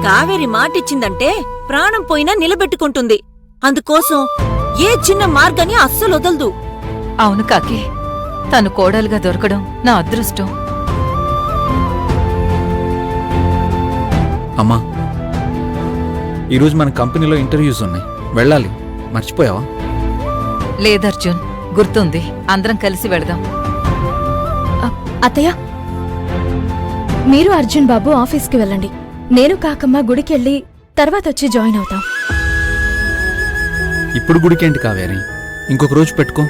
కావేరి మాటిచ్చిందంటే ప్రాణం పోయినా నిలబెట్టుకుంటుంది. అందుకోసం ఏ చిన్న మార్గాన్ని అస్సలు వదలదు. అవును కాకి, తను కోడలుగా దొరకడం నా అదృష్టం. అమ్మా, ఈరోజు మన కంపెనీలో ఇంటర్వ్యూస్ ఉన్నాయి, వెళ్ళాలి. మర్చిపోయావా? లేదర్జున్, గుర్తుంది. అందరం కలిసి వెళదాం. అత్తయ్య, మీరు అర్జున్ బాబు ఆఫీస్కి వెళ్ళండి. నేను కాకమ్మ గుడికెళ్ళి తర్వాత వచ్చి జాయిన్ అవుతాం. ఇప్పుడు గుడికేంటి కావేరి, ఇంకొక రోజు పెట్టుకో.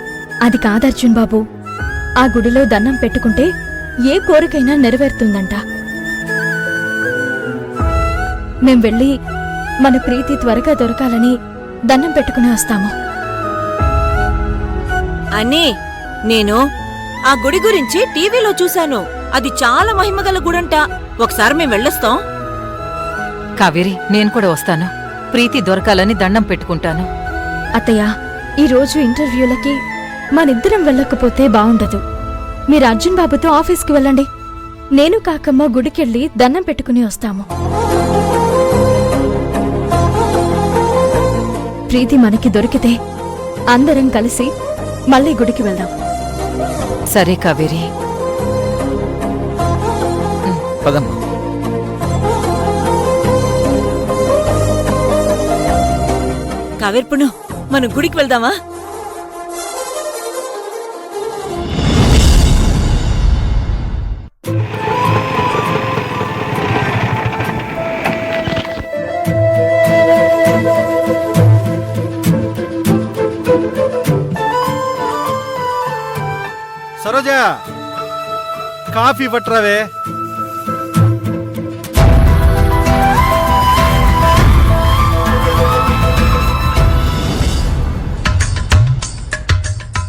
అది కాదు అర్జున్ బాబు, ఆ గుడిలో దండం పెట్టుకుంటే ఏ కోరికైనా నెరవేరుతుందంట. మేం వెళ్ళి మన ప్రీతి త్వరగా దొరకాలని దండం పెట్టుకుని వస్తాము. అని నేను ఆ గుడి గురించి టీవీలో చూశాను. అది చాలా మహిమగల గుడంట. ఒకసారి మేం వెళ్ళొస్తాం. కావేరి, నేను కూడా వస్తాను. ప్రీతి దొరకాలని దండం పెట్టుకుంటాను. అత్తయ్య, ఈరోజు ఇంటర్వ్యూలకి మనిద్దరం వెళ్ళకపోతే బావుండదు. మీరు అర్జున్ బాబుతో ఆఫీస్కి వెళ్ళండి. నేను కాకమ్మ గుడికెళ్ళి దండం పెట్టుకుని వస్తాము. ప్రీతి మనకి దొరికితే అందరం కలిసి మళ్ళీ గుడికి వెళ్దాం. సరే కావేరి. పదమ్మా. కావేర్పును, మనం గుడికి వెళ్దామా? సరోజా, కాఫీ పట్టరావే.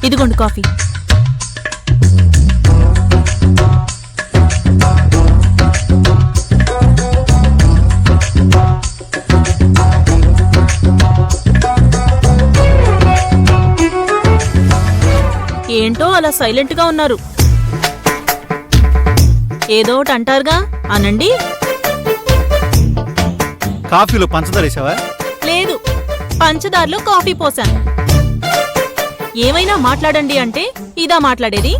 ఇదిగోండి కాఫీ. ఏంటో అలా సైలెంట్ గా ఉన్నారు? ఏదో ఒకటి అంటారుగా, అనండి. కాఫీలో పంచదార వేసావా? లేదు, పంచదారలో కాఫీ పోసాను. ఏమైనా మాట్లాడండి అంటే ఇదా మాట్లాడేది?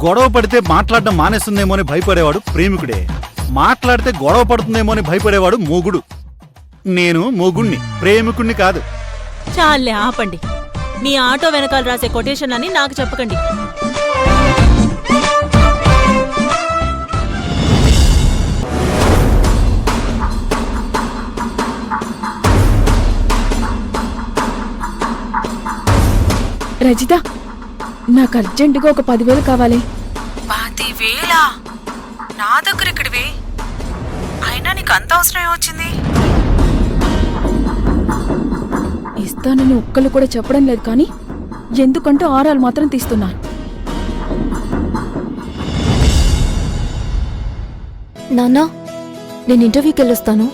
గొడవ పడితే మాట్లాడడం మానేస్తుందేమో అని భయపడేవాడు ప్రేమికుడే. మాట్లాడితే గొడవ పడుతుందేమో అని భయపడేవాడు మొగుడు. నేను మొగుణ్ణి, ప్రేమికుణ్ణి కాదు. చాలే ఆపండి. మీ ఆటో వెనకాల రాసే కొటేషన్ అని నాకు చెప్పకండి. రజిత, నాకు అర్జెంటుగా ఒక 10,000 కావాలి. 10,000? నా దగ్గర ఇక్కడివి. అయినా నీకు అంత అవసరం ఏమొచ్చింది? ఇస్తానని ఒక్కళ్ళు కూడా చెప్పడం లేదు, కానీ ఎందుకంటూ ఆరాలు మాత్రం తీస్తున్నాను. నాన్నా, నేను ఇంటర్వ్యూకి వెళ్ళొస్తాను.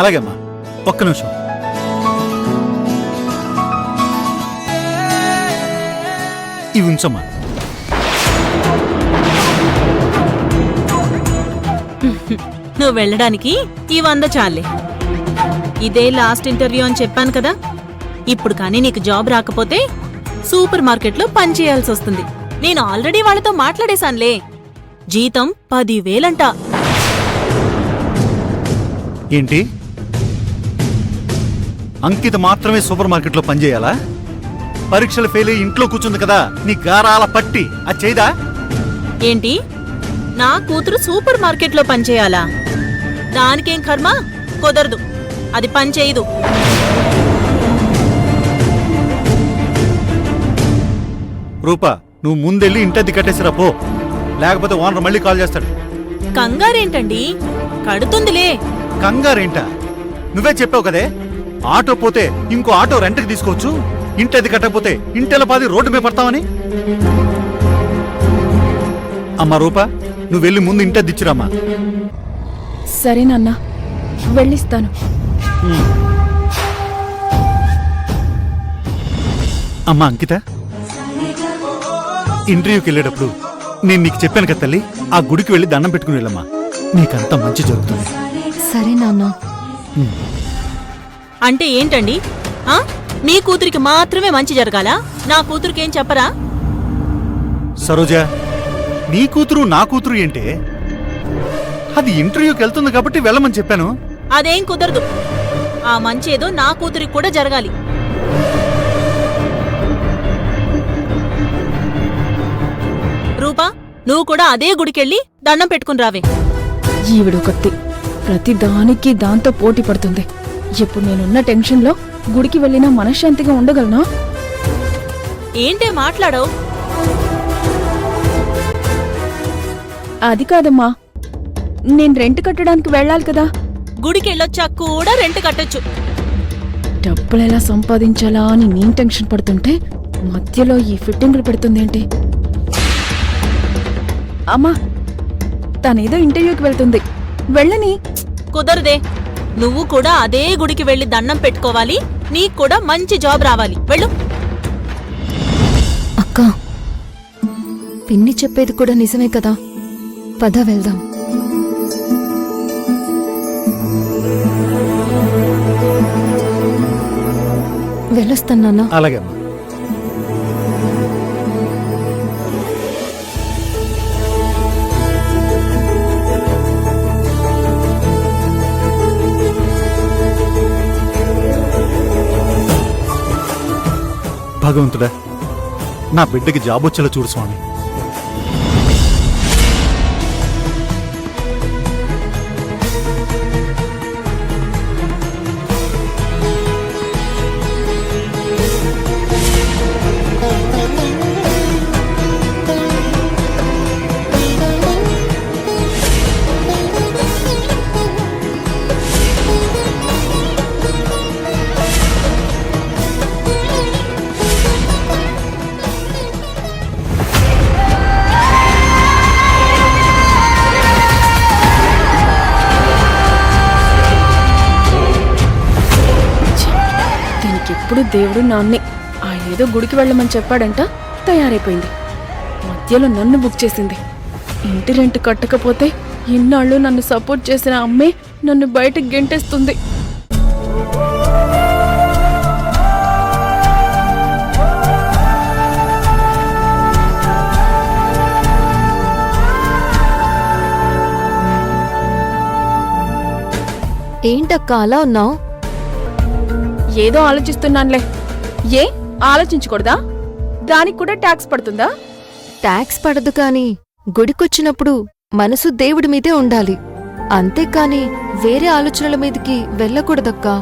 అలాగేమ్మా, ఒక్క నిమిషం. ఇవి ఉంచమ్మా. నువ్వు వెళ్ళడానికి ఈ 100 చాలే. ఇదే లాస్ట్ ఇంటర్వ్యూ అని చెప్పాను కదా. ఇప్పుడు కానీ నీకు జాబ్ రాకపోతే సూపర్ మార్కెట్లో పనిచేయాల్సి వస్తుంది. నేను ఆల్రెడీ వాళ్ళతో మాట్లాడేశానులే. జీతం 10,000 అంట. ఏంటి, అంకిత మాత్రమే సూపర్ మార్కెట్లో పనిచేయాలా? పరీక్షలు ఫెయిల్ అయ్యి ఇంట్లో కూర్చుంది కదా, నీ గారాల పట్టి అది చేయదా? ఏంటి, నా కూతురు సూపర్ మార్కెట్లో పనిచేయాలా? దానికేం కర్మ? కుదరదు, అది పనిచేయదు. రూపా, నువ్వు ముందెళ్ళి ఇంటద్ది కట్టేసిరా పో, లేకపోతే ఓనర్ మళ్ళీ కాల్ చేస్తాడు. కంగారేంటండి, కడుతుందిలే. కంగారేంటా? నువ్వే చెప్పావు కదే, ఆటో పోతే ఇంకో ఆటో రెంట్కి తీసుకోవచ్చు, ఇంటది కట్టకపోతే ఇంటెల పాది రోడ్డు మీద పడతావని. అమ్మా రూపా, నువ్వు వెళ్ళి ముందు ఇంటది ఇచ్చిరామ్మా. సరేనన్నా, వెళ్ళిస్తాను. అమ్మా అంకిత, ఇంటర్వ్యూకి వెళ్ళేటప్పుడు నేను నీకు చెప్పాను కదా తల్లి, ఆ గుడికి వెళ్ళి దండం పెట్టుకుని వెళ్ళమ్మా. నీకంతా మంచి జరుగుతుంది. సరే నాన్న. అంటే ఏంటండి ఆ? మీ కూతురికి మాత్రమే మంచి జరగాలా? నా కూతురికి ఏం చెప్పరా? సరోజా, నీ కూతురు నా కూతురు ఏంటే? అది ఇంటర్వ్యూకి వెళ్తుంది కాబట్టి వెళ్ళమని చెప్పాను. అదేం కుదరదు. ఆ మంచి ఏదో నా కూతురికి కూడా జరగాలి. రూపా, నువ్వు కూడా అదే గుడికెళ్ళి దండం పెట్టుకుని రావే. ఈవిడొకత్తి ప్రతి దానికి దాంతో పోటీ పడుతుంది. ఇప్పుడు నేనున్న టెన్షన్లో గుడికి వెళ్ళినా మనశ్శాంతిగా ఉండగలనా? ఏంటే మాట్లాడవు? అది కాదమ్మా, నేను రెంట్ కట్టడానికి వెళ్ళాలి కదా. గుడికెళ్ళొచ్చా కూడా రెంట్ కట్టొచ్చు. డబ్బులెలా సంపాదించాలా అని నేను టెన్షన్ పడుతుంటే మధ్యలో ఈ ఫిట్టింగ్లు పెడుతుందేంటి? అమ్మా, తనేదో ఇంటర్వ్యూకి వెళ్తుంది, వెళ్ళని. కుదరదే. నువ్వు కూడా అదే గుడికి వెళ్లి దండం పెట్టుకోవాలి. నీకు కూడా మంచి జాబ్ రావాలి. వెళ్ళు. అక్క, పిన్ని చెప్పేది కూడా నిజమే కదా. పద వెళ్దాం. వెళ్ళొస్తాను. అలాగే అమ్మా. భగవంతుడా, నా బిడ్డకి జాబ్ వచ్చేలా చూడు స్వామి. ఇప్పుడు దేవుడు నాన్నే ఏదో గుడికి వెళ్ళమని చెప్పాడంట, తయారైపోయింది. మధ్యలో నన్ను బుక్ చేసింది. ఇంటి రెంట్ కట్టకపోతే ఇన్నాళ్ళు నన్ను సపోర్ట్ చేసిన అమ్మే నన్ను బయటకు గెంటేస్తుంది. ఏంటక్క అలా ఉన్నావు? ఏదో ఆలోచిస్తున్నానులే. ఏ ఆలోచించకూడదా? దానికి కూడా ట్యాక్స్ పడుతుందా? ట్యాక్స్ పడదు కాని గుడికొచ్చినప్పుడు మనసు దేవుడి మీదే ఉండాలి. అంతేకాని వేరే ఆలోచనల మీదకి వెళ్ళకూడదక్కా.